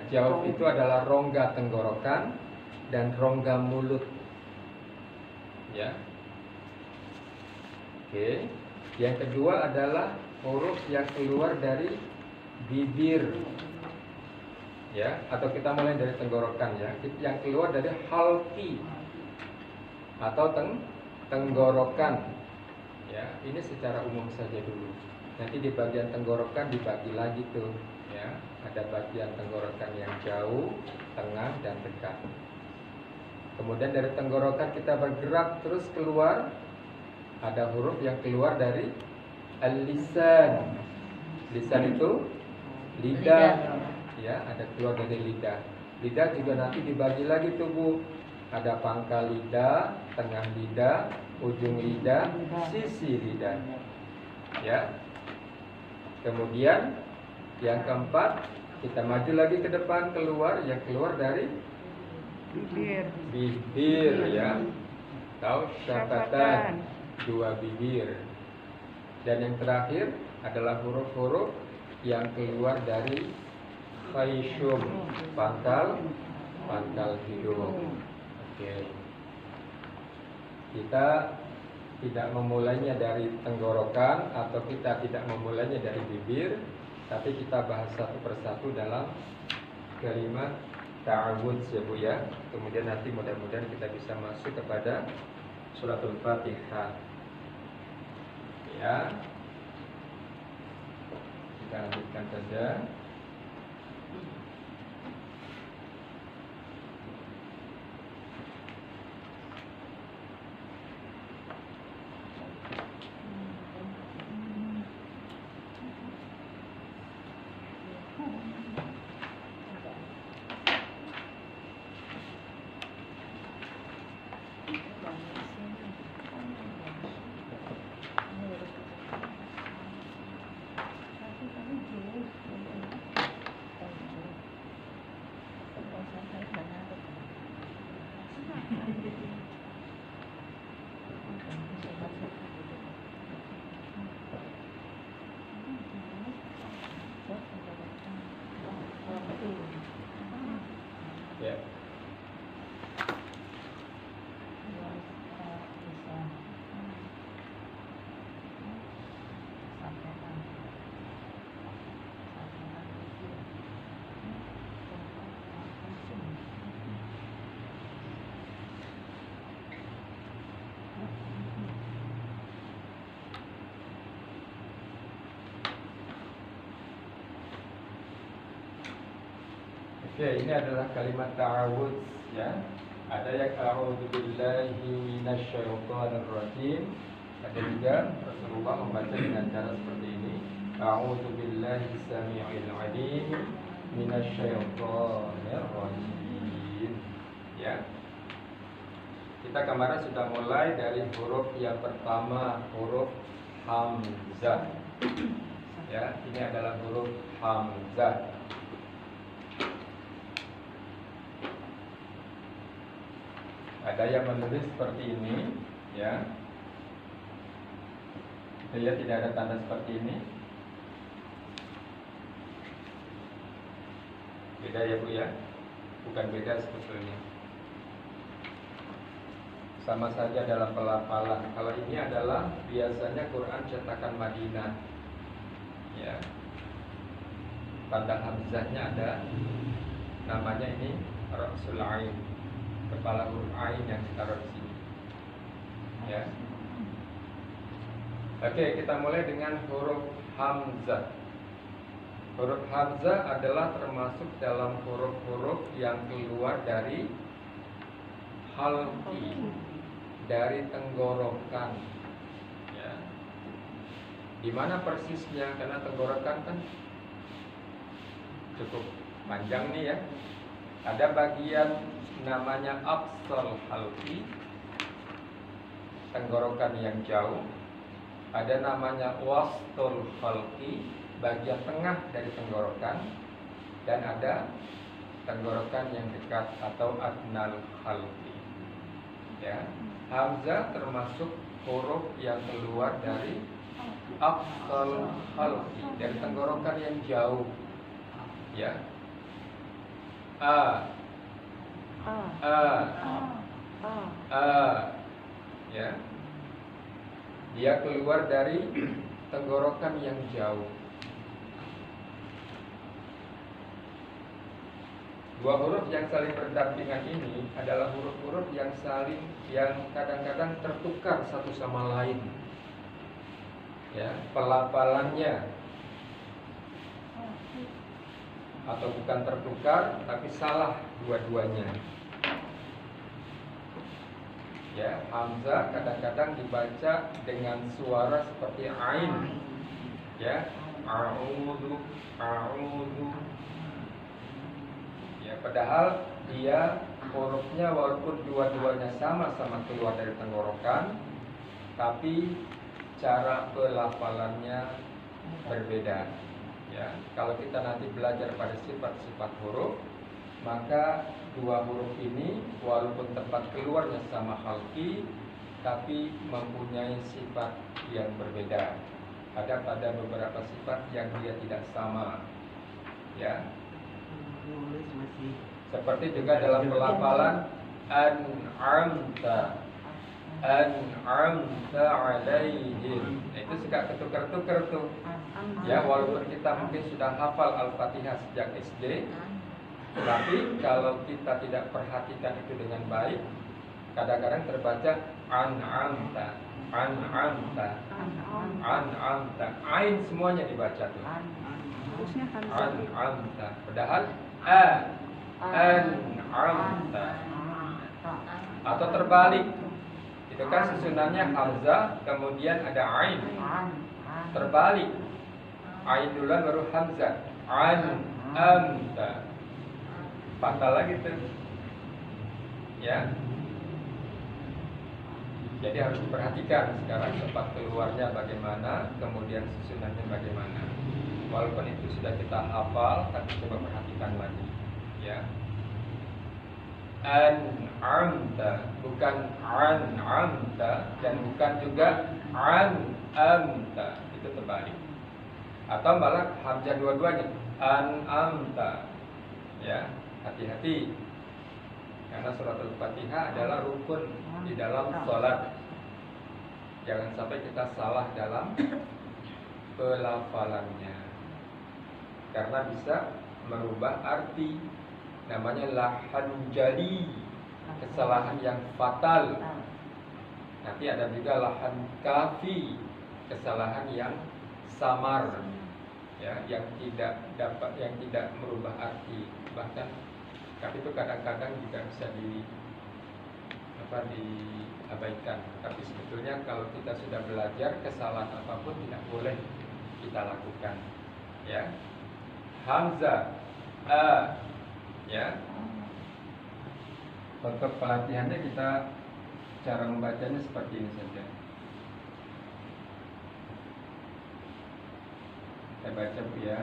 Jauf itu adalah rongga tenggorokan dan rongga mulut. Ya. Oke. Yang kedua adalah huruf yang keluar dari bibir. Ya, atau kita mulai dari tenggorokan ya. Yang keluar dari halqi atau tenggorokan. Ya, ini secara umum saja dulu. Nanti di bagian tenggorokan dibagi lagi tuh, ya. Ada bagian tenggorokan yang jauh, tengah, dan dekat. Kemudian dari tenggorokan kita bergerak terus keluar. Ada huruf yang keluar dari al-lisan. Lisan itu lidah. Ya, ada keluar dari lidah. Lidah juga nanti dibagi lagi tuh Bu. Ada pangkal lidah, tengah lidah, ujung lidah, sisi lidah. Ya. Kemudian yang keempat, kita maju lagi ke depan keluar, yang keluar dari bibir ya. Tahu syafatan, dua bibir. Dan yang terakhir adalah huruf-huruf yang keluar dari khayshum, pangkal hidung. Oke. Kita tidak memulainya dari tenggorokan atau kita tidak memulainya dari bibir, tapi kita bahas satu persatu dalam kalimat ta'awudz ya Bu ya. Kemudian nanti mudah-mudahan kita bisa masuk kepada suratul Fatihah. Ya. Kita lanjutkan saja. Ya. Oke, ini adalah kalimat ta'awudz ya. Ada yang a'udzu billahi minasyaitonir rajim. Ada juga Rasulullah membaca dengan cara seperti ini. A'udzu billahi samii'il 'alim minasyaitonir rajim. Ya. Kita kemarin sudah mulai dari huruf yang pertama, huruf hamzah. Ya, ini adalah huruf hamzah. Ada yang menulis seperti ini, ya. Dia tidak ada tanda seperti ini. Beda ya Bu ya? Bukan beda sebetulnya. Sama saja dalam pelafalan. Kalau ini adalah biasanya Quran cetakan Madinah, ya. Tanda hamzahnya ada, namanya ini Rasul Ain, kepala huruf Ain yang ditaruh di sini. Ya. Oke, kita mulai dengan huruf hamzah. Huruf hamzah adalah termasuk dalam huruf-huruf yang keluar dari halqi, dari tenggorokan. Ya. Di mana persisnya? Karena tenggorokan kan cukup panjang nih ya. Ada bagian namanya aqsal halqi, tenggorokan yang jauh. Ada namanya wastul halqi, bagian tengah dari tenggorokan. Dan ada tenggorokan yang dekat atau adnal halqi. Ya, hamzah termasuk huruf yang keluar dari aqsal halqi, dari tenggorokan yang jauh. Ya. A, ya. Dia keluar dari tenggorokan yang jauh. Dua huruf yang saling berdampingan ini adalah huruf-huruf yang kadang-kadang tertukar satu sama lain. Ya, pelafalannya atau bukan tertukar tapi salah dua-duanya. Ya, hamzah kadang-kadang dibaca dengan suara seperti ain. Ya, a'udzu, a'udzu. Ya, padahal dia hurufnya walaupun dua-duanya sama-sama keluar dari tenggorokan, tapi cara pelafalannya berbeda. Ya, kalau kita nanti belajar pada sifat-sifat huruf, maka dua huruf ini walaupun tempat keluarnya sama halki, tapi mempunyai sifat yang berbeda. Ada pada beberapa sifat yang dia tidak sama. Ya. Seperti juga dalam pelafalan an'amta alaihim. Itu suka ketukar-tukar tuh. Ya, walaupun kita mungkin sudah hafal Al-Fatihah sejak SD, tetapi kalau kita tidak perhatikan itu dengan baik, kadang-kadang terbaca an'amta. Ain semuanya dibaca tuh. An'amta. Padahal an'amta. Atau terbalik. Itu kan susunannya hamzah, kemudian ada ain. Terbalik. Ain duluan baru hamzah. An'amta. Fatal lagi tuh. Ya. Jadi harus diperhatikan sekarang tempat keluarnya bagaimana, kemudian susunannya bagaimana. Walaupun itu sudah kita hafal, tapi coba perhatikan lagi. Ya. An'amta, bukan an'amta, dan bukan juga an'amta. Itu terbalik. Atau malah hamzah dua-duanya. An'amta. Ya. Hati-hati, karena surat Al-Fatihah adalah rukun di dalam sholat. Jangan sampai kita salah dalam pelafalannya, karena bisa merubah arti. Namanya lahan jali, kesalahan yang fatal. Nanti ada juga lahan kafi, kesalahan yang samar, ya, yang tidak merubah arti. Bahkan tapi itu kadang-kadang juga bisa diabaikan. Tapi sebetulnya kalau kita sudah belajar, kesalahan apapun tidak boleh kita lakukan. Ya, hamzah, ya. Untuk pelatihannya kita cara membacanya seperti ini saja. Saya baca Bu ya.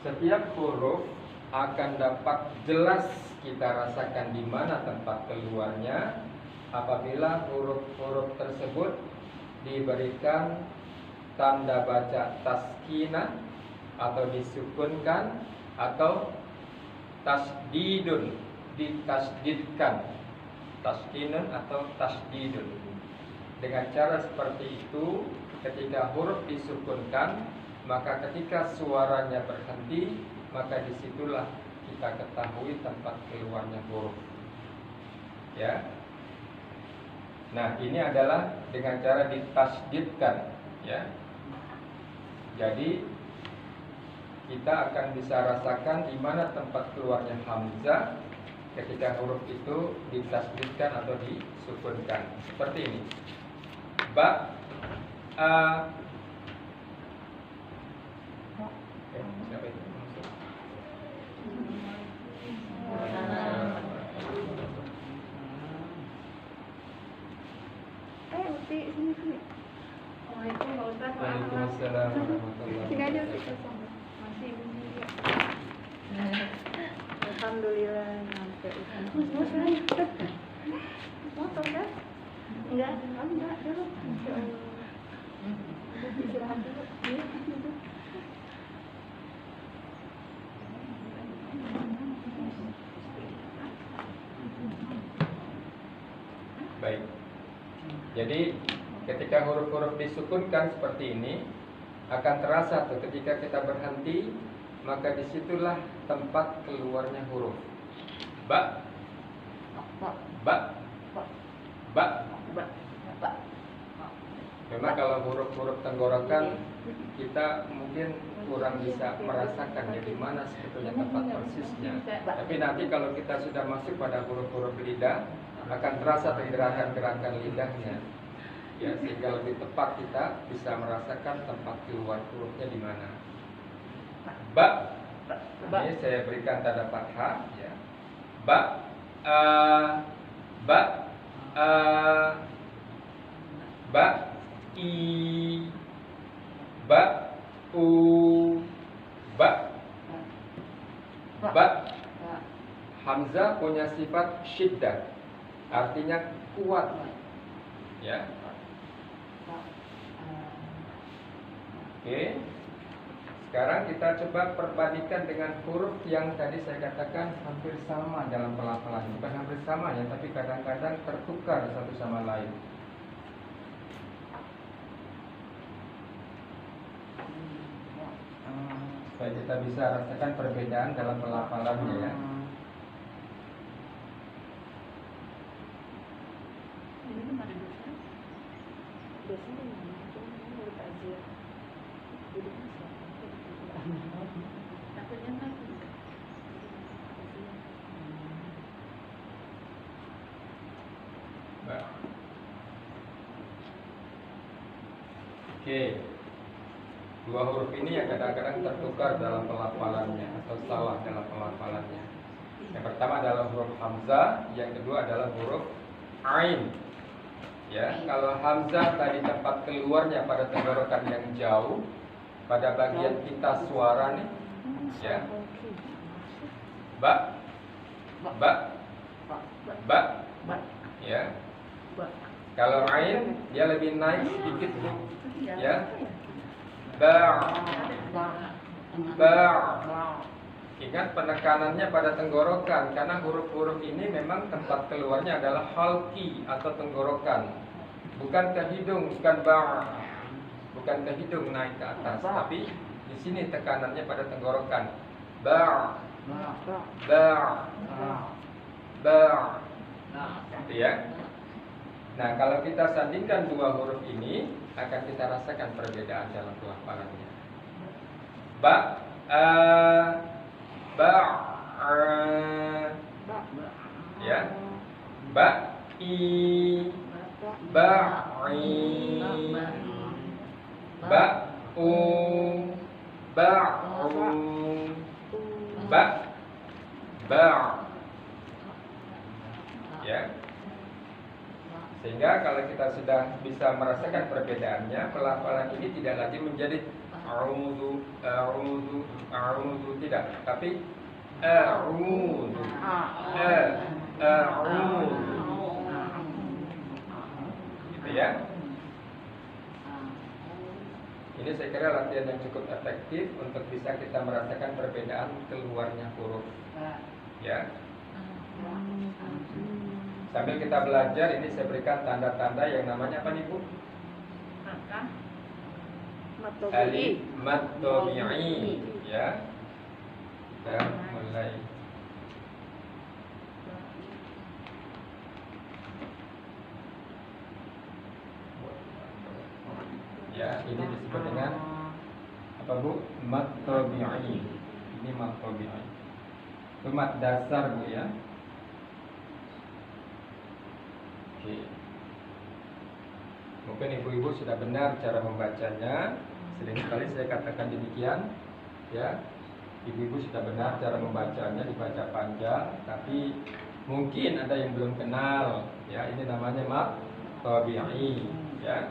Setiap huruf akan dapat jelas kita rasakan di mana tempat keluarnya apabila huruf-huruf tersebut diberikan tanda baca taskinah atau disukunkan atau tasdidun, ditasdidkan, taskinun atau tasdidun. Dengan cara seperti itu, ketika huruf disukunkan, maka ketika suaranya berhenti, maka disitulah kita ketahui tempat keluarnya huruf. Ya. Nah, ini adalah dengan cara ditasdidkan, ya. Jadi kita akan bisa rasakan di mana tempat keluarnya hamzah ketika huruf itu ditasdidkan atau disukunkan. Seperti ini. Ba, a. Siapa itu? sini. Waalaikumsalam Pak Ustaz. Waalaikumsalam warahmatullahi Sini aja wabarakatuh. Ustaz. Masih bunyi ya. Alhamdulillah nyampe Ustaz. Motor kan? Enggak, dulu. Insyaallah. Istirahat dulu. Iya. Baik. Jadi ketika huruf-huruf disukunkan seperti ini akan terasa tuh ketika kita berhenti, maka disitulah tempat keluarnya huruf. Ba, ba, ba. Memang kalau huruf-huruf tenggorokan kita mungkin kurang bisa merasakan ya di mana sebetulnya tempat persisnya. Tapi nanti kalau kita sudah masuk pada huruf-huruf lidah akan terasa gerakan-gerakan lidahnya. Ya, sehingga lebih tepat kita bisa merasakan tempat keluar hurufnya di mana. Ba. Ini saya berikan tanda fathah ya. Ba, ba, ba, i, ba, u, ba. Ba. Hamzah punya sifat syiddah, artinya kuat. Ya. Oke. Sekarang kita coba perbandingkan dengan huruf yang tadi saya katakan hampir sama dalam pelafalan. Bukan hampir sama ya, tapi kadang-kadang tertukar satu sama lain. Supaya kita bisa rasakan perbedaan dalam pelafalannya ya. Oke, dua huruf ini yang kadang-kadang tertukar dalam pelafalannya atau salah dalam pelafalannya. Yang pertama adalah huruf hamzah, yang kedua adalah huruf ain. Ya, kalau hamzah tadi tempat keluarnya pada tenggorokan yang jauh, pada bagian pita suara nih, ya. Ba, ba, ba, ya. Kalau ain dia lebih naik sedikit, ya. Ba, ba. Ingat penekanannya pada tenggorokan, karena huruf-huruf ini memang tempat keluarnya adalah halki atau tenggorokan, bukan ke hidung, bukan ba, bukan ke hidung naik ke atas, tapi di sini tekanannya pada tenggorokan. Ba, ba, ba, gitu ya. Nah, kalau kita sandingkan dua huruf ini, akan kita rasakan perbedaan dalam pelafalannya. Ba, ba, ya. Ba, i, ba, i, ba, u, ba, u, ba, ba, ya. Sehingga kalau kita sudah bisa merasakan perbedaannya, pelafalan ini tidak lagi menjadi a'udzu, a'udzu, a'udzu, tidak, tapi a'udzu, a'udzu, gitu ya. Ini saya kira latihan yang cukup efektif untuk bisa kita merasakan perbedaan keluarnya huruf, ya. Sambil kita belajar, ini saya berikan tanda-tanda yang namanya apa nih Bu? Alif mad tabi'i, ya. Kita mulai. Ya, ini disebut dengan apa Bu? Mad tabi'i. Ini mad tabi'i. Itu mad dasar Bu ya. Mungkin ibu-ibu sudah benar cara membacanya. Sering sekali saya katakan demikian, ya. Ibu-ibu sudah benar cara membacanya, dibaca panjang. Tapi mungkin ada yang belum kenal, ya. Ini namanya mad tabi'i. Ya,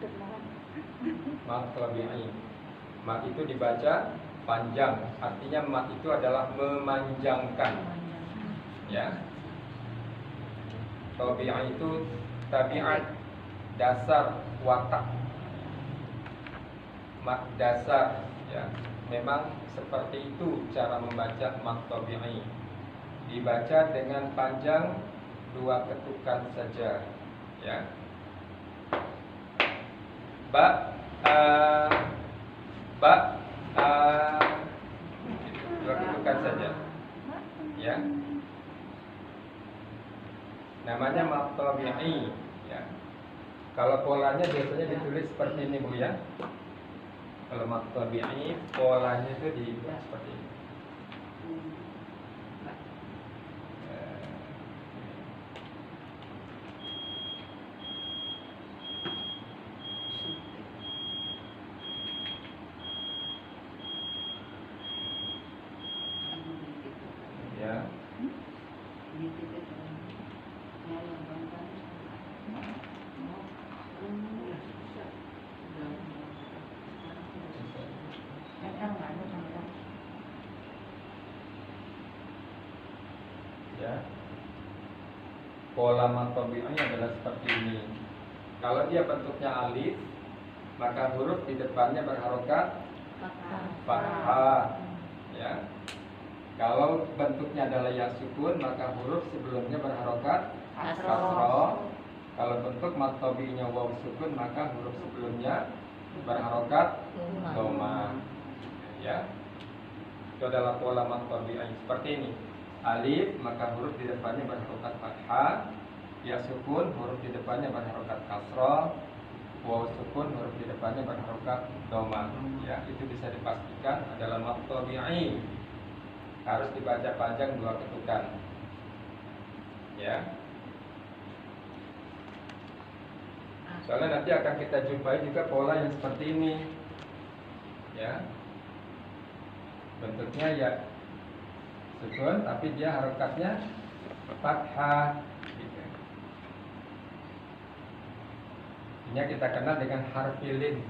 Demam. mat tabi'i. Mat itu dibaca panjang, artinya mat itu adalah memanjangkan. Ya, tabi'i itu tabiat, dasar, watak. Mat dasar, ya, memang seperti itu cara membaca mat tabi'i. Dibaca dengan panjang 2 ketukan saja, ya. Ba, ba, gitu, 2 ketukan saja, ya. Namanya mat tabi'i, ya. Kalau polanya biasanya ditulis seperti ini, Bu, ya. Kalau mat tabi'i polanya itu dibuat seperti ini. Ya. Ya. Pola mat tabi'i adalah seperti ini. Kalau dia bentuknya alif, maka huruf di depannya berharokat fathah. Ya. Kalau bentuknya adalah ya sukun, maka huruf sebelumnya berharokat kasroh. Kalau bentuk mat tabi'inya waw sukun, maka huruf sebelumnya berharokat dhamma. Ya. Itu adalah pola mat tabi'i seperti ini. Alif, maka huruf di depannya berharokat fathah. Ya sukun, huruf di depannya berharokat kasroh. Waw sukun, huruf di depannya berharokat dhamma. Ya, itu bisa dipastikan adalah mat tabi'i. Harus dibaca panjang 2 ketukan. Ya. Soalnya nanti akan kita jumpai juga pola yang seperti ini. Ya. Bentuknya ya sukun, tapi dia harokatnya fathah, gitu. Ini kita kenal dengan harfi lin.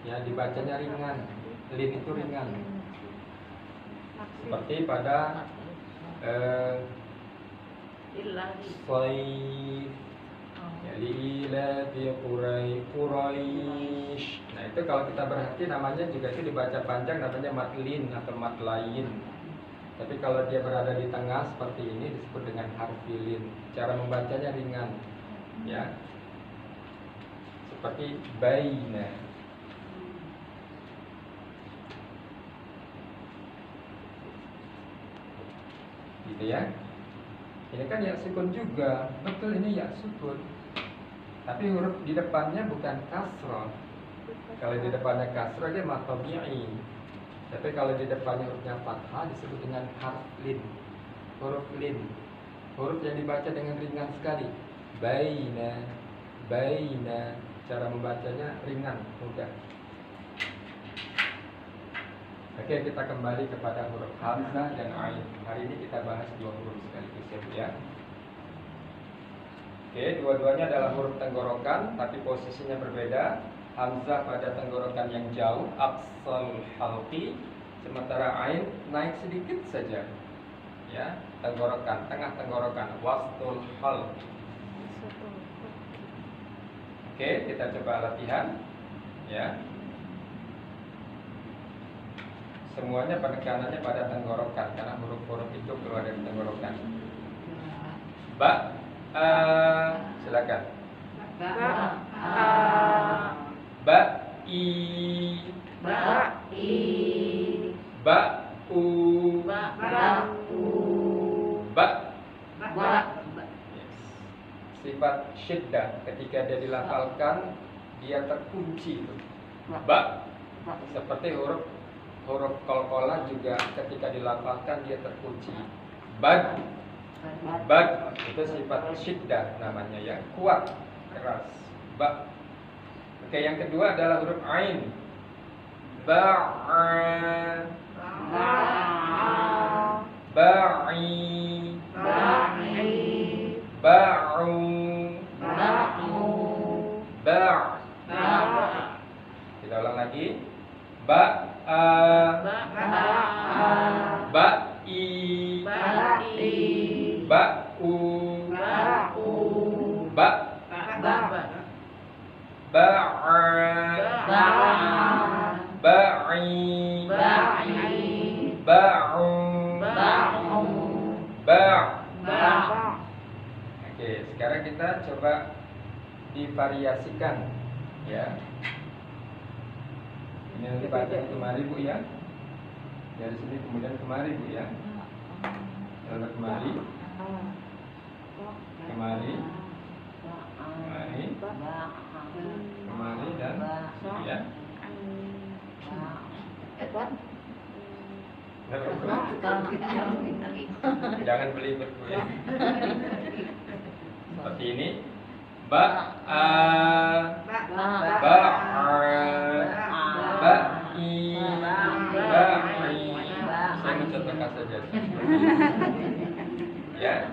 Ya, dibacanya ringan. Lin itu ringan. Seperti pada Soif, ya, Lila fi Quraisy. Nah, itu kalau kita berhati namanya juga itu dibaca panjang, namanya matlin atau matlain. Tapi kalau dia berada di tengah seperti ini disebut dengan harfi lin. Cara membacanya ringan, ya. Seperti baina. Gitu ya. Ini kan ya sukun juga. Betul, ini ya sukun. Tapi huruf di depannya bukan kasroh. Kalau di depannya kasroh dia mat tabi'i. Tapi kalau di depannya hurufnya fathah disebut dengan harf lin. Huruf lin. Huruf yang dibaca dengan ringan sekali. Baina, baina. Cara membacanya ringan, mudah. Oke, kita kembali kepada huruf hamzah dan ain. Hari ini kita bahas 2 huruf sekaligus, ya, Bu, ya. Oke, dua-duanya adalah huruf tenggorokan, tapi posisinya berbeda. Hamzah pada tenggorokan yang jauh, aqsal halqi, sementara ain naik sedikit saja. Ya, tenggorokan, tengah tenggorokan, wastul halq. Oke, kita coba latihan. Ya. Semuanya penekanannya pada tenggorokan karena huruf-huruf itu keluar dari tenggorokan. Ba, silakan. Ba, i, ba, u, ba. Yes. Sifat syiddah ketika dia dilafalkan dia terkunci itu. Ba, seperti huruf qalqalah juga ketika dilafalkan dia terkunci. Bad, bad itu sifat syiddah namanya, ya, kuat, keras. Ba. Oke, yang kedua adalah huruf ain. Ba'a, ba'i, ba'i, ba a, ba ba i, i ba u, ba ba ba a, ba ba i, ba u, ba. Oke, sekarang kita coba divariasikan ya. Ini nanti bacanya kemari Bu ya. Dari sini kemudian kemari Bu ya. Lalu kemari, kemari, kemari, kemari dan ya. Jangan belibet Bu ya. Seperti ini. Ba a, ba a, ba i, ba i. Saya mencontohkan saja. Ya.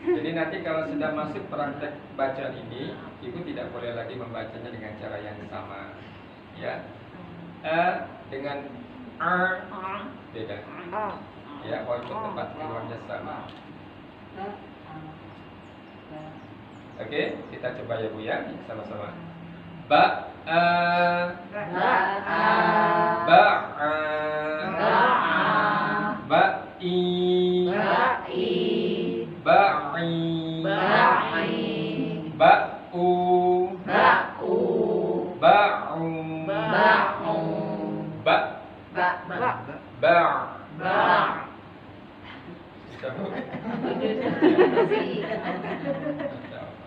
Jadi nanti kalau sudah masuk praktek bacaan ini, Ibu tidak boleh lagi membacanya dengan cara yang sama. Ya. Dengan beda. Ya, walaupun tempat keluarnya sama. Oke, kita coba ya Bu ya, sama-sama. Ba a, ba a, ba i, ba i, ba u, ba u, ba bisa Bu?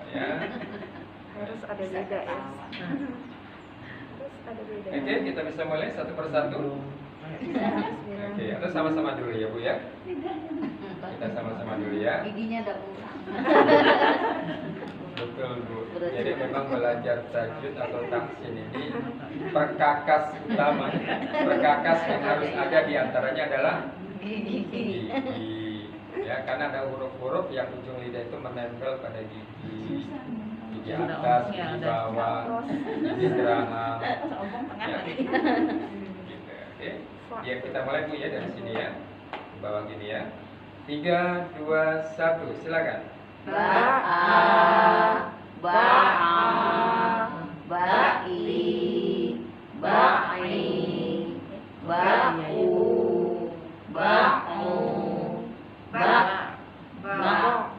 Ya. Harus ada beda ya. Harus ada beda. Oke, kita bisa mulai satu persatu. Oke, atau sama-sama dulu ya Bu ya. Kita sama-sama dulu ya. Giginya ada kurang. Betul Bu. Jadi memang belajar tajwid atau tahsin ini perkakas utama. Perkakas yang harus ada diantaranya adalah gigi. Ya, karena ada huruf-huruf yang ujung lidah itu menempel pada gigi. Gigi atas, gigi bawah, gigi geraham. Ya. Gitu. Oke. Ya, kita mulai Bu ya dari sini ya. Di bawah gini ya. 3, 2, 1. Silakan. Ba-a, ba-a, ba-i, ba-i, ba-u, ba-u, ba-ba.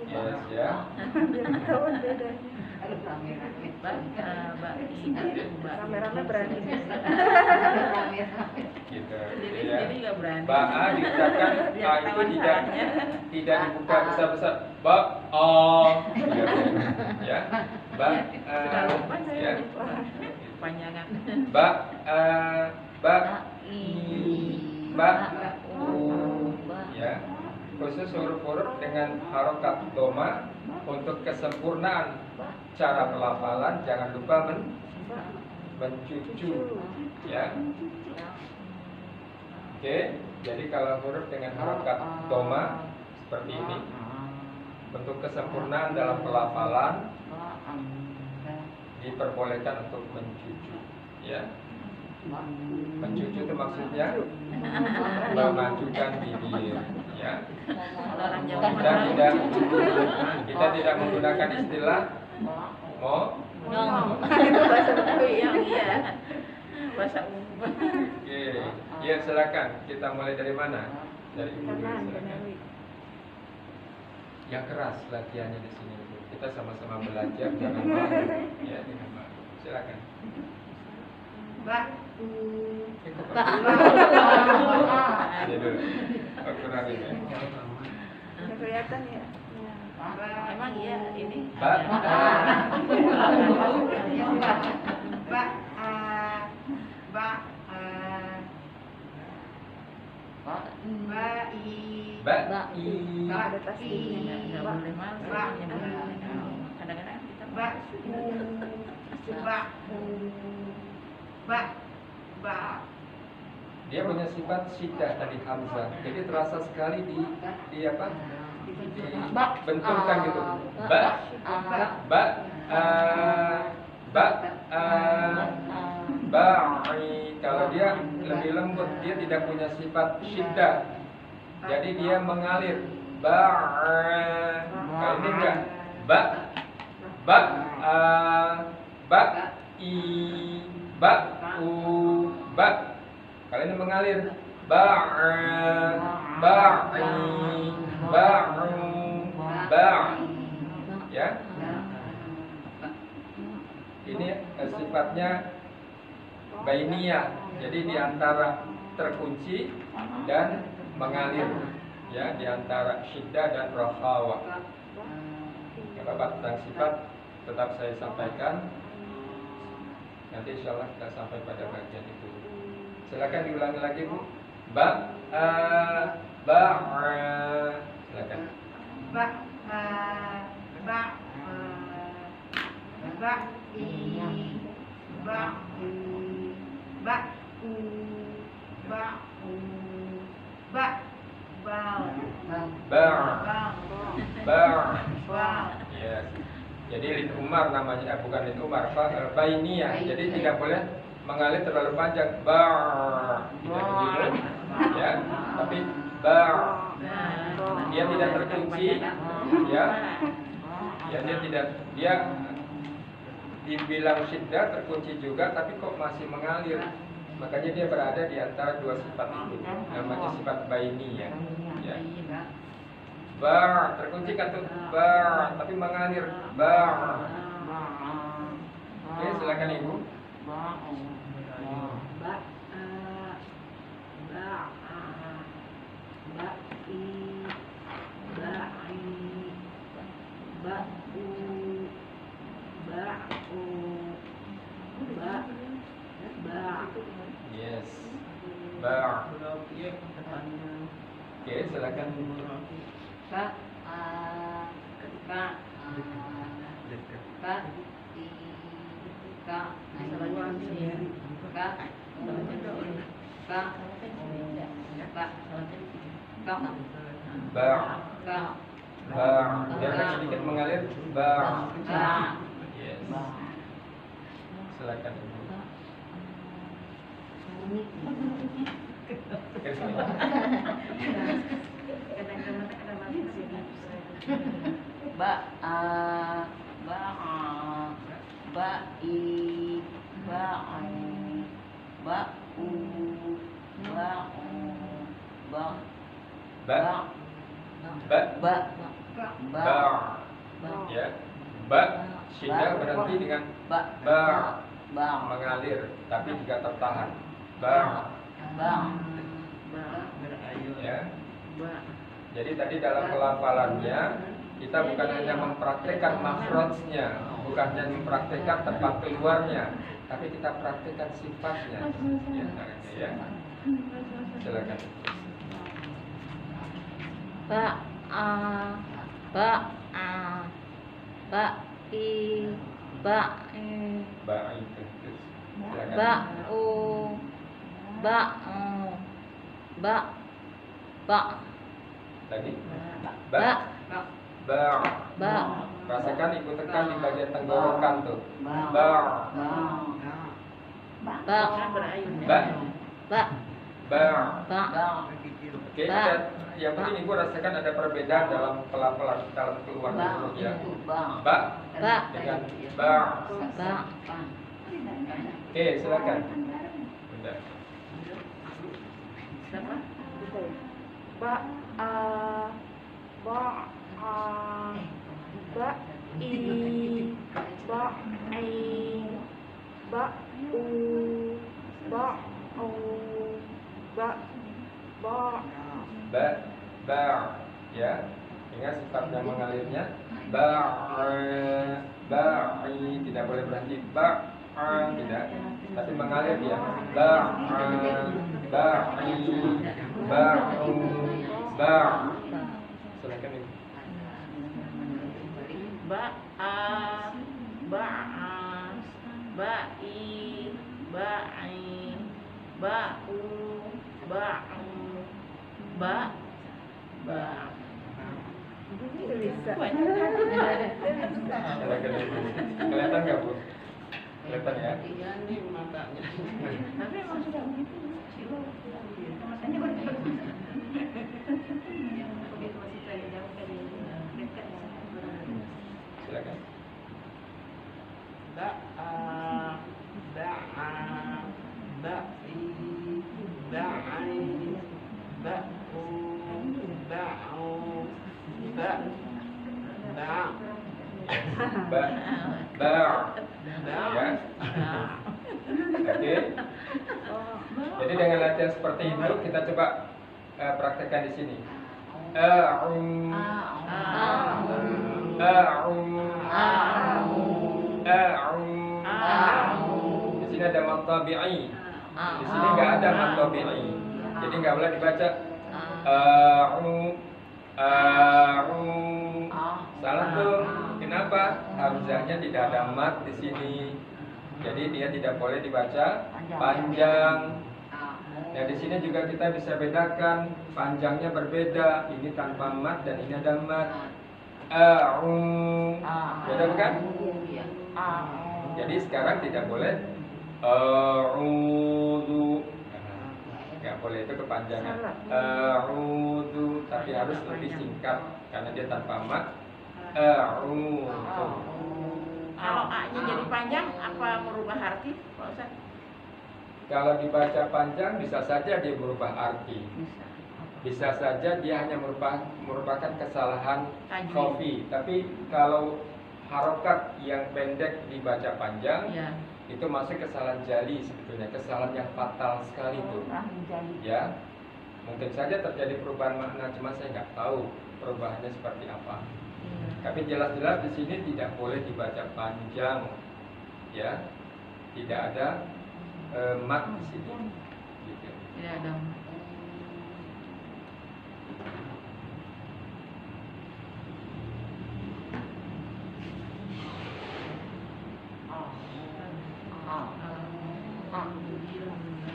Yes ya. Biar ketahuan bedanya. Rame-rame berani. Gitu. Jadi nggak berani. Ba diucapkan A itu tidak dibuka besar-besar. Ba a. Ya. Ba ya. Panjangan. Ba ba i, ba u. Ya. Khusus huruf-huruf dengan harokat doma untuk kesempurnaan cara pelafalan jangan lupa mencucu ya. Oke, jadi kalau huruf dengan harokat doma seperti ini untuk kesempurnaan dalam pelafalan diperbolehkan untuk mencucu ya. Mencucu itu maksudnya memajukan bibir ya. Kita tidak menggunakan istilah mo. Itu bahasa Betawi yang iya. Bahasa umum. Oke, ya silakan. Kita mulai dari mana? Dari Ibu dulu silakan. Yang keras latihannya di sini. Kita sama-sama belajar jangan malu ya, jangan malu. Silakan. Ini dulu. Kurang ini. Nggak kelihatan ya. Emang iya ini. Ba i. Ada tasbihnya. Nggak boleh malu. Kadang-kadang kita Dia punya sifat syiddah tadi hamzah. Jadi terasa sekali di apa? Dibenturkan gitu. Ba Ba'i. Kalau dia lebih lembut, dia tidak punya sifat syiddah. Jadi dia mengalir. Ba'. Kalau ini enggak. Ba. Ba. Ba. I. Ba. U. Ba. Kalau ini mengalir. Ba'a. Ba'i. Ba'u. Ba'. Ya. Ini sifatnya bainiyah. Jadi di antara terkunci dan mengalir, ya, di antara syiddah dan rakhawa. Bapak tentang sifat tetap saya sampaikan. Nanti insya Allah kita sampai pada bagian itu. Silakan diulangi lagi, Bu. Ba, ba, silakan. Ba, ba, ba, i, ba, u, ba, u, ba, u, ba, bau, Ba, ba. bau. Yes. Jadi lin umar namanya, bukan lin umar, bainiyah. Jadi tidak boleh mengalir terlalu panjang. Ba, tidak begitu, ya. Tapi ba, dia tidak terkunci, ya. Ya, dia dibilang syiddah terkunci juga, tapi kok masih mengalir. Makanya dia berada di antara dua sifat itu. Namanya sifat bainiyah. Ya. Ba, terkunci kan tuh ba, tapi mengalir. Ba. Oke, silakan Ibu. Ba, ba, ba, i, ba, i, ba, u, ba, u, ba, ba. Yes. Ba. Oke, silakan. Ba, ba, ba, i, ba, Ba. Ba. Biarkan sedikit mengalir. Ba. Yes. Silakan Ibu. Oke, sini. ba, ba, ba, i, ba, ba, u, ba, ba, Ba. Ba. ba, Ba. Ya. Ba. Syiddah berhenti dengan ba, ba, mengalir, tapi juga tertahan. Ba. Ya. Jadi tadi dalam pelafalannya kita bukan hanya mempraktekkan makhrajnya, bukan hanya mempraktekkan tempat keluarnya, tapi kita praktekkan sifatnya. Ya. Silakan. ba, ba, ba, i, ba, Ba itu. Silakan. ba, u, ba, ba, ba, Lagi. ba, Ba. ba, Rasakan Ibu tekan di bagian tenggorokan tuh. Ba. ba, Ba. ba, Ba. ba, Oke, yang penting Ibu rasakan ada perbedaan dalam pelafalan, dalam keluar hurufnya. Ba ba, dengan ba. ba. Oke, silakan. Bunda. Ba, ba, ba, i, ba, i, ba, u, ba, u, ba, ba. Ba, ba, ya. Ingat sifatnya mengalirnya. Ba, tidak boleh berhenti. Ba, tidak. Tapi mengalir dia. Ba, ba, ba. Silakan Ibu. Ba, ba, ba, i, ba, i, ba, u, ba, ba, ba. Itu bisa. Silakan Ibu. Kelihatan nggak Bu? Kelihatan ya? Iya nih matanya. Tapi emang sudah begitu. Masanya kok begitu masih saya jauh dari dekat ya. Silakan. Ba'a, ba'a, ba'i, ba'i, ba'u, ba'u, ba', ba', Ba, ya. Oke. Jadi dengan latihan seperti itu kita coba praktekkan di sini. A'um, a'um. Di sini ada mad tabi'i. Di sini nggak ada mad tabi'i. Jadi nggak boleh dibaca a'um, a'um. Salah tuh. Kenapa? Hamzahnya tidak ada mad di sini. Jadi dia tidak boleh dibaca panjang. Nah, di sini juga kita bisa bedakan panjangnya berbeda. Ini tanpa mad dan ini ada mad. Beda bukan? Jadi sekarang tidak boleh a'udzu. Nggak boleh, itu kepanjangan. A'udzu, tapi harus lebih singkat karena dia tanpa mad. A'udzu. Kalau A-nya jadi panjang, apa merubah arti, Pak Ustaz? Kalau dibaca panjang bisa saja dia berubah arti. Bisa. Bisa saja dia hanya merupakan kesalahan Tajwid. khofi. Tapi kalau harokat yang pendek dibaca panjang, Iya. itu masih kesalahan jali sebetulnya, kesalahan yang fatal sekali itu. Ya, mungkin saja terjadi perubahan makna, cuma saya nggak tahu perubahannya seperti apa. Tapi jelas-jelas di sini tidak boleh dibaca panjang, ya, tidak ada mat di sini. Gitu. Tidak ada.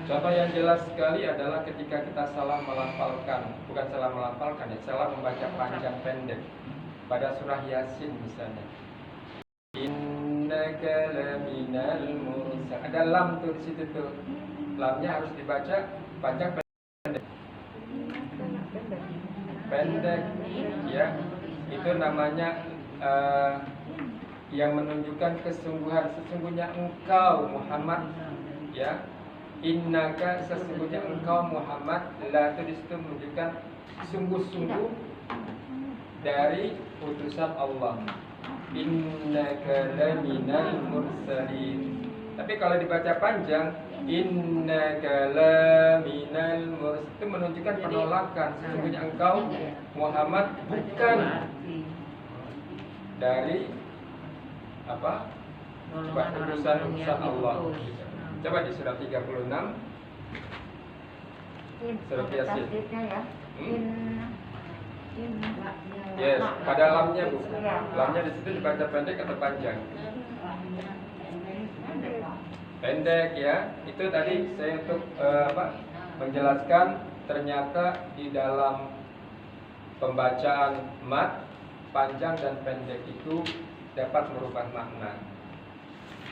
Contoh yang jelas sekali adalah ketika kita salah melafalkan, bukan salah melafalkan ya, salah membaca panjang pendek. Pada surah Yasin misalnya. Innaka laminal mursal. Ada lam tuh di situ tuh. Lamnya harus dibaca panjang pendek. Pendek, ya. Itu namanya yang menunjukkan kesungguhan. Sesungguhnya engkau Muhammad, ya. Innaka, sesungguhnya engkau Muhammad. La itu di situ menunjukkan sungguh-sungguh dari utusan Allah. Innaka laminal mursalin. Tapi kalau dibaca panjang, innaka laminal mursalin, itu menunjukkan penolakan. Sesungguhnya engkau Muhammad bukan dari apa? Utusan Allah. Coba di surat 36. Surat Yasin. Yes, pada lamnya Bu. Lamnya di situ dibaca pendek atau panjang? Pendek ya. Itu tadi saya untuk menjelaskan ternyata di dalam pembacaan mat panjang dan pendek itu dapat merubah makna.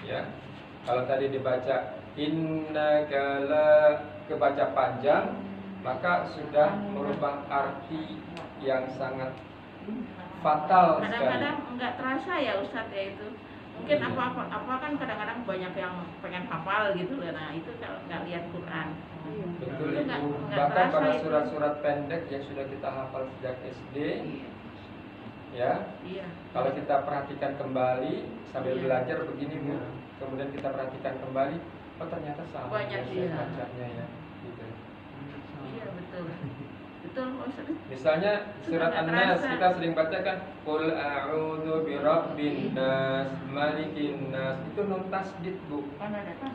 Ya. Kalau tadi dibaca innaka la kebaca panjang, maka sudah merubah arti yang sangat fatal sekali. Kadang-kadang nggak terasa ya Ustadz ya itu. Mungkin apa kan kadang-kadang banyak yang pengen hafal gitu loh. Nah itu kalau nggak lihat Quran. Betul Itu Ibu. nggak Bahkan terasa pada itu. surat-surat pendek yang sudah kita hafal sejak SD, ya. Iya. Kalau kita perhatikan kembali sambil Iya. belajar begini Bu, kemudian kita perhatikan kembali, oh ternyata sama Banyak, ya iya. bacanya ya. Gitu. Iya betul. Betul Ustadz. Misalnya surat Nggak An-Nas terasa. kita sering bacakan qul a'udzu birabbin nas malikin nas, itu nun tasdid Bu.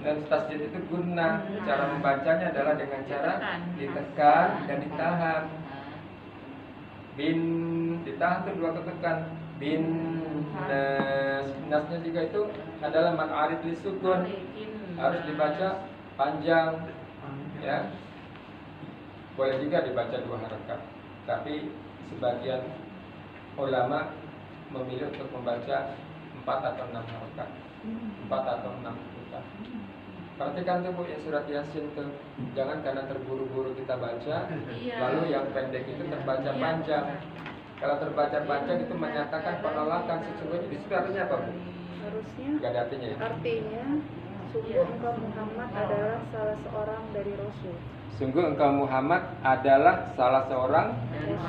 Dan tasdid itu gunnah. Cara membacanya adalah dengan cara ditekan dan ditahan. Bin ditahan tuh dua ketukan. Bin nas, nasnya juga itu adalah mad arid li sukun. Harus dibaca panjang, ya. Boleh juga dibaca dua harakat, tapi sebagian ulama memilih untuk membaca 4 atau 6 harokat, 4 atau 6 huruf. Perhatikan tuh Bu ya surat Yasin tuh. Jangan karena terburu-buru kita baca, Iya. lalu yang pendek itu terbaca Iya. panjang. Kalau terbaca panjang itu menyatakan penolakan, sesungguhnya di situ artinya apa Bu? Harusnya Gak ada artinya ya? artinya sungguh engkau Muhammad adalah salah seorang dari Rasul. Sungguh engkau Muhammad adalah salah seorang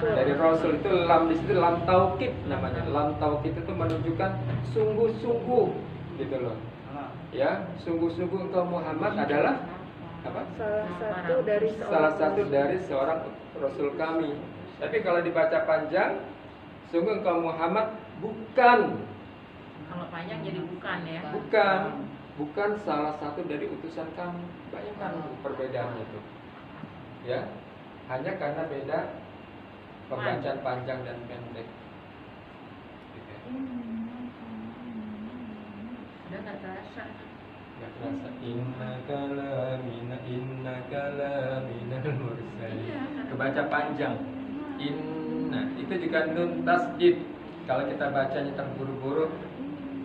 dari Rasul. Itu lam di situ lam taukid namanya. Lam taukid itu menunjukkan sungguh-sungguh gitu loh. Ya, sungguh-sungguh engkau Muhammad adalah apa? Salah satu dari seorang Rasul kami. Tapi kalau dibaca panjang, sungguh engkau Muhammad bukan, Kalau panjang jadi bukan ya. bukan salah satu dari utusan kami. Bayangkan perbedaannya itu. Ya, hanya karena beda pembacaan panjang dan pendek. Gitu. Udah nggak terasa. Gak terasa inna kalaminal mursalin. Iya. Kebaca panjang. Inna itu juga nun tasdid. Kalau kita bacanya terburu-buru,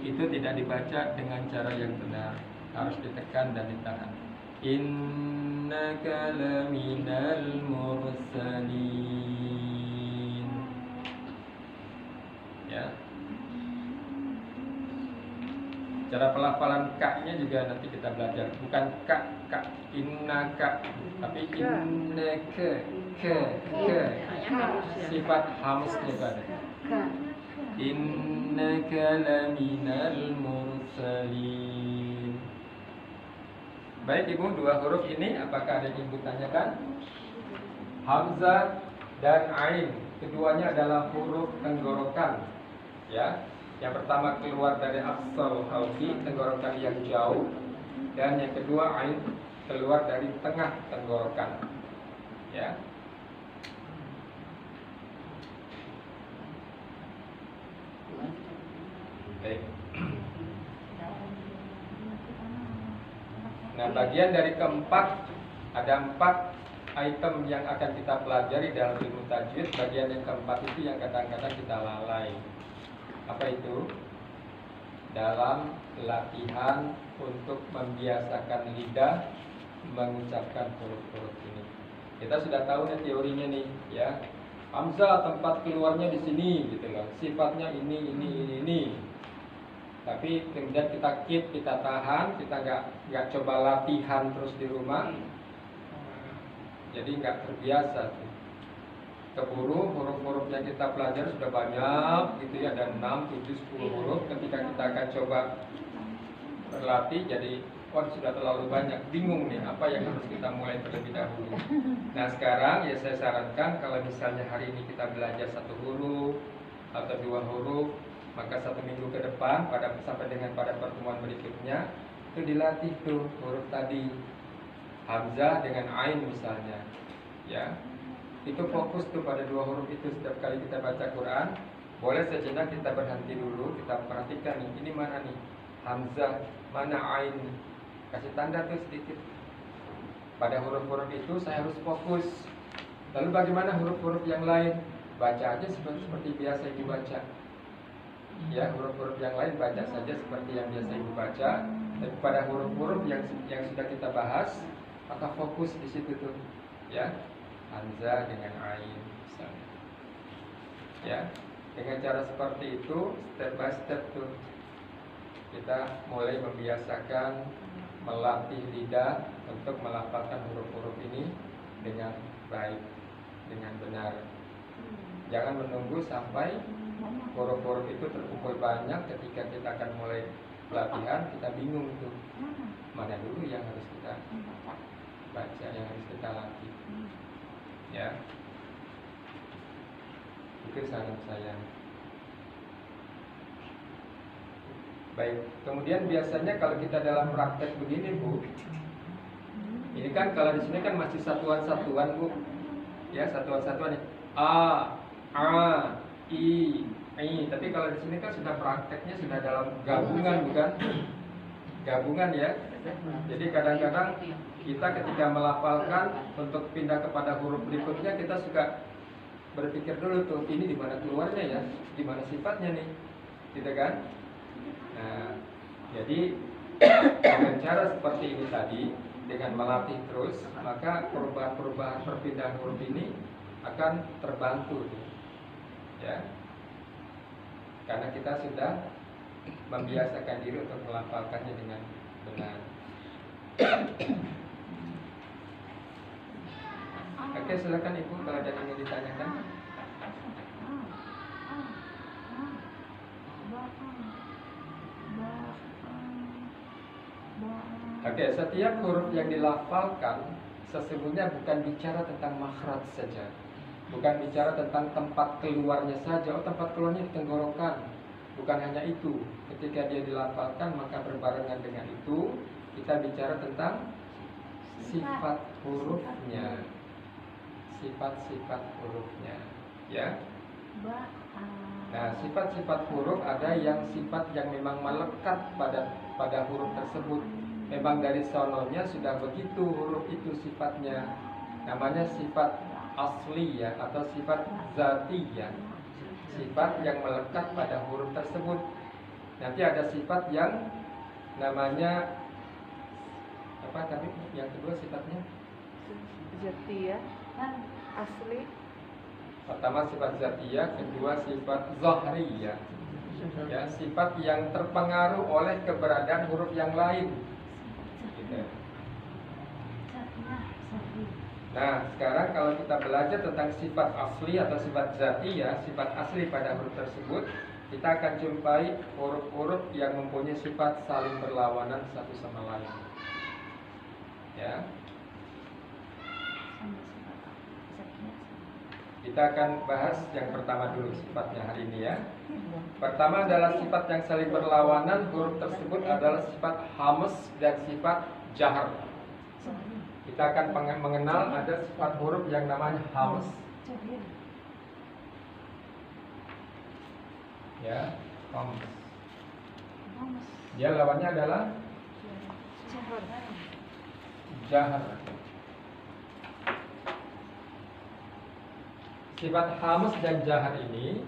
itu tidak dibaca dengan cara yang benar. Harus ditekan dan ditahan. Inna kalaminal mursalin. Ya. Cara pelafalan ka-nya juga nanti kita belajar. Bukan ka, innaka, tapi innaka, ke. Sifat hamsnya itu ada. Innaka laminal mursalin. Baik Ibu, dua huruf ini apakah ada yang Ibu tanyakan? Hamzah dan Ain, keduanya adalah huruf tenggorokan. Ya. Yang pertama keluar dari aqsal halqi, tenggorokan yang jauh, dan yang kedua ain keluar dari tengah tenggorokan. Ya. Baik. Nah, bagian dari keempat ada 4 item yang akan kita pelajari dalam ilmu tajwid. Bagian yang keempat itu yang kadang-kadang kita lalai. Apa itu? Dalam latihan untuk membiasakan lidah mengucapkan huruf-huruf ini. Kita sudah tahu nih teorinya nih, ya. Hamzah tempat keluarnya di sini gitu loh. Sifatnya ini. Tapi kemudian kita keep, kita tahan, kita nggak coba latihan terus di rumah. Jadi nggak terbiasa tuh. Keburu huruf-huruf yang kita pelajari sudah banyak gitu ya, ada 6, 7, 10 huruf. Ketika kita akan coba berlatih jadi sudah terlalu banyak, bingung nih apa yang harus kita mulai terlebih dahulu. Nah sekarang ya saya sarankan kalau misalnya hari ini kita belajar 1 huruf atau 2 huruf, maka 1 minggu ke depan sampai dengan pada pertemuan berikutnya itu dilatih tuh huruf tadi, hamzah dengan ain misalnya, ya. Itu fokus tuh pada 2 huruf itu. Setiap kali kita baca Quran, boleh sejenak kita berhenti dulu, kita perhatikan nih, ini mana nih hamzah, mana ain, kasih tanda tuh sedikit. Pada huruf-huruf itu saya harus fokus. Lalu bagaimana huruf-huruf yang lain? Baca aja seperti biasa ibu baca. Ya, huruf-huruf yang lain baca saja seperti yang biasa ibu baca. Tapi pada huruf-huruf yang sudah kita bahas, maka fokus di situ tuh, ya. Hamzah dengan ain misalnya. Ya, dengan cara seperti itu step by step tuh kita mulai membiasakan melatih lidah untuk melafalkan huruf-huruf ini dengan baik, dengan benar. Jangan menunggu sampai huruf-huruf itu terkumpul banyak. Ketika kita akan mulai pelatihan, kita bingung tuh mana dulu yang harus kita baca, yang harus kita latih. Ya, itu saran saya. Baik, kemudian biasanya kalau kita dalam praktek begini Bu, ini kan kalau di sini kan masih satuan-satuan Bu, ya satuan-satuan nih, a, i. Tapi kalau di sini kan sudah prakteknya sudah dalam gabungan bukan? Gabungan ya. Jadi kadang-kadang kita ketika melafalkan untuk pindah kepada huruf berikutnya kita suka berpikir dulu tuh ini di mana keluarnya ya, di mana sifatnya nih, gitu kan? Nah, jadi dengan cara seperti ini tadi, dengan melatih terus, maka perubahan-perubahan perpindahan huruf ini akan terbantu, ya. Karena kita sudah membiasakan diri untuk melafalkannya dengan benar. Oke, silakan Ibu kalau ada yang ingin ditanyakan. Oke, setiap huruf yang dilafalkan sesungguhnya bukan bicara tentang makhraj saja, bukan bicara tentang tempat keluarnya saja. Oh, tempat keluarnya di tenggorokan. Bukan hanya itu. Ketika dia dilafalkan, maka berbarengan dengan itu kita bicara tentang sifat hurufnya, sifat-sifat hurufnya, ya. Nah, sifat-sifat huruf ada yang sifat yang memang melekat pada huruf tersebut. Memang dari sononya sudah begitu huruf itu sifatnya. Namanya sifat asli ya, atau sifat zatiyah. Sifat yang melekat pada huruf tersebut. Nanti ada sifat yang namanya apa tadi? Yang kedua sifatnya Zatiyah, asli. pertama sifat zatiyah, kedua sifat zahriyah. Ya, sifat yang terpengaruh oleh keberadaan huruf yang lain. Gitu. Nah, sekarang kalau kita belajar tentang sifat asli atau sifat zatiyah, sifat asli pada huruf tersebut, kita akan jumpai huruf-huruf yang mempunyai sifat saling berlawanan satu sama lain. Ya. Kita akan bahas yang pertama dulu sifatnya hari ini ya. Pertama adalah sifat yang saling berlawanan. Huruf tersebut adalah sifat hamz dan sifat jahar. Kita akan mengenal ada sifat huruf yang namanya hamz. Ya, hamz. Dia lawannya adalah jahar. Sifat hamz dan jahar ini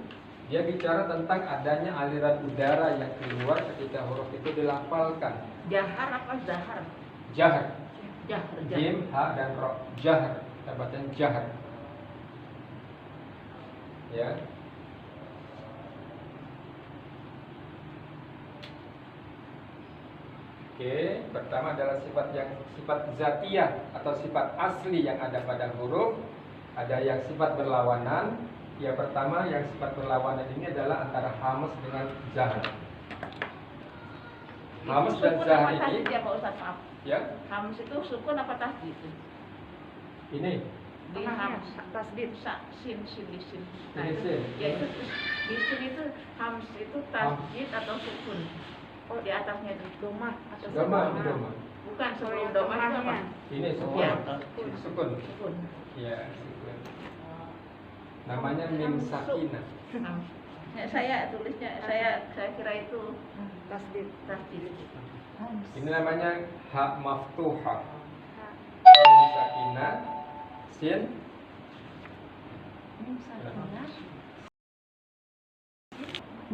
dia bicara tentang adanya aliran udara yang keluar ketika huruf itu dilafalkan. Jahar apa zahar? Jahar. Jahar. Jim, ha dan ro. Jahar. Kita baca jahar. Ya. Oke, pertama adalah sifat zatiyah atau sifat asli yang ada pada huruf. Ada yang sifat berlawanan. Yang pertama yang sifat berlawanan ini adalah antara hamz dengan jahar. Hamz dan jahar ini ya Pak Ustaz, maaf. Ya. Hamz itu sukun apa tasdid? Ini Di hamz tasdid. Sin. Nah, Ini itu, sin. ya itu di sin itu hamz itu tasdid atau sukun? Oh, di atasnya itu Domah atau Doma, ini sukun. doma. bukan Kalau sebelum yang doma itu apa? tengahnya. Ini sukun. Ya. Sukun. Sukun. Ya, sukun. Namanya mim sakinah. Hamz. Ya, saya tulisnya saya kira itu Tasdid. tasdid. Ini namanya ha maftuhah. Mim sakinah, sin